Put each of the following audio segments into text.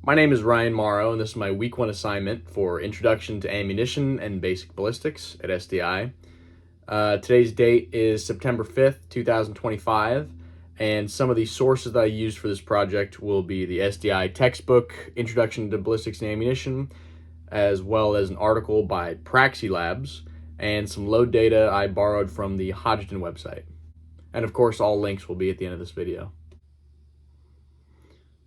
My name is Ryan Morrow, and this is my Week 1 assignment for Introduction to Ammunition and Basic Ballistics at SDI. Today's date is September 5th, 2025, and some of the sources that I used for this project will be the SDI textbook, Introduction to Ballistics and Ammunition, as well as an article by Praxi Labs, and some load data I borrowed from the Hodgdon website. And of course, all links will be at the end of this video.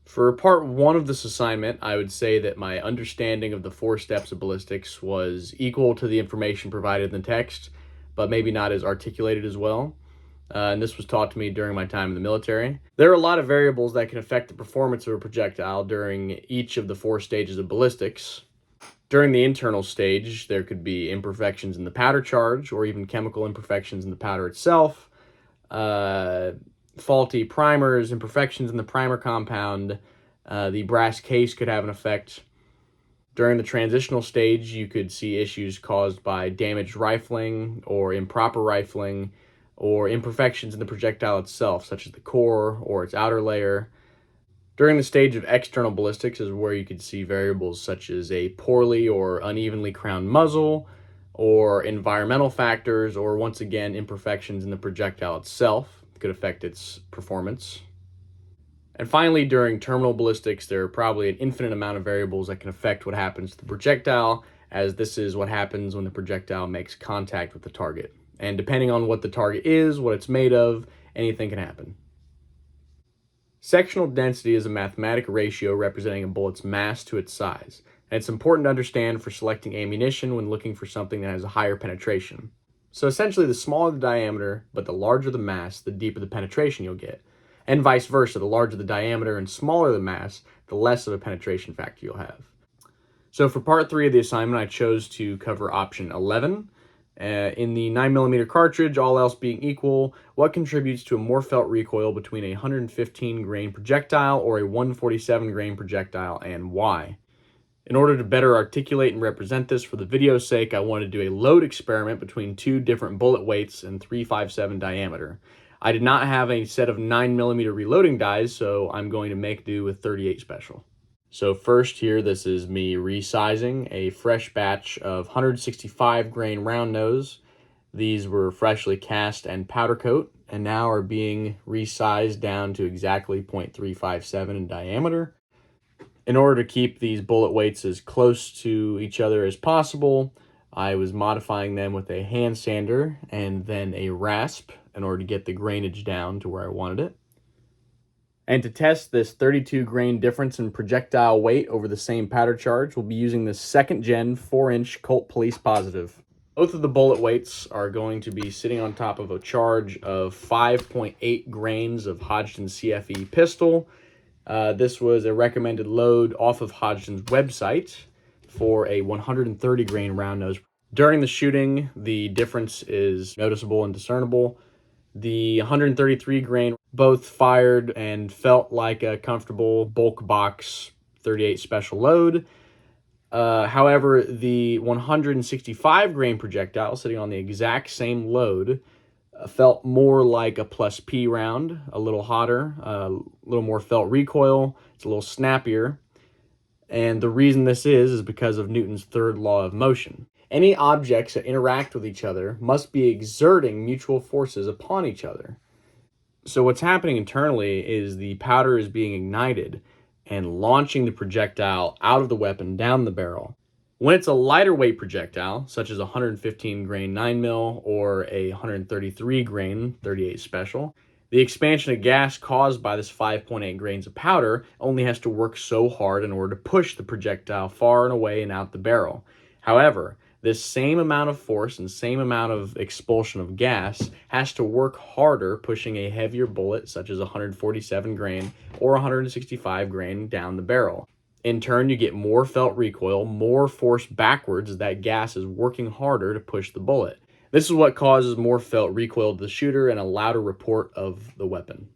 For part 1 of this assignment, I would say that my understanding of the 4 steps of ballistics was equal to the information provided in the text, but maybe not as articulated as well. And this was taught to me during my time in the military. There are a lot of variables that can affect the performance of a projectile during each of the 4 stages of ballistics. During the internal stage, there could be imperfections in the powder charge, or even chemical imperfections in the powder itself, faulty primers, imperfections in the primer compound. The brass case could have an effect. During the transitional stage, you could see issues caused by damaged rifling or improper rifling, or imperfections in the projectile itself, such as the core or its outer layer. During the stage of external ballistics is where you could see variables such as a poorly or unevenly crowned muzzle, or environmental factors, or once again, imperfections in the projectile itself could affect its performance. And finally, during terminal ballistics, there are probably an infinite amount of variables that can affect what happens to the projectile, as this is what happens when the projectile makes contact with the target. And depending on what the target is, what it's made of, anything can happen. Sectional density is a mathematical ratio representing a bullet's mass to its size, and it's important to understand for selecting ammunition when looking for something that has a higher penetration. So essentially, the smaller the diameter, but the larger the mass, the deeper the penetration you'll get. And vice versa, the larger the diameter and smaller the mass, the less of a penetration factor you'll have. So for part 3 of the assignment, I chose to cover option 11. In the 9mm cartridge, all else being equal, what contributes to a more felt recoil between a 115 grain projectile or a 147 grain projectile, and why? In order to better articulate and represent this for the video's sake, I wanted to do a load experiment between 2 different bullet weights and .357 diameter. I did not have a set of 9mm reloading dies, so I'm going to make do with 38 special. So first here, this is me resizing a fresh batch of 165 grain round nose. These were freshly cast and powder coat, and now are being resized down to exactly .357 in diameter. In order to keep these bullet weights as close to each other as possible, I was modifying them with a hand sander and then a rasp in order to get the grainage down to where I wanted it. And to test this 32 grain difference in projectile weight over the same powder charge, we'll be using this 2nd gen 4-inch Colt Police Positive. Both of the bullet weights are going to be sitting on top of a charge of 5.8 grains of Hodgdon CFE pistol. This was a recommended load off of Hodgdon's website for a 130 grain round nose. During the shooting, the difference is noticeable and discernible. The 133 grain both fired and felt like a comfortable bulk box 38 special load. However, the 165 grain projectile sitting on the exact same load felt more like a plus P round, a little hotter, a little more felt recoil. It's a little snappier. And the reason this is because of Newton's 3rd law of motion. Any objects that interact with each other must be exerting mutual forces upon each other. So what's happening internally is the powder is being ignited and launching the projectile out of the weapon down the barrel. When it's a lighter weight projectile, such as a 115 grain 9mm or a 133 grain 38 special, the expansion of gas caused by this 5.8 grains of powder only has to work so hard in order to push the projectile far and away and out the barrel. However, this same amount of force and same amount of expulsion of gas has to work harder pushing a heavier bullet such as 147 grain or 165 grain down the barrel. In turn, you get more felt recoil, more force backwards as that gas is working harder to push the bullet. This is what causes more felt recoil to the shooter and a louder report of the weapon.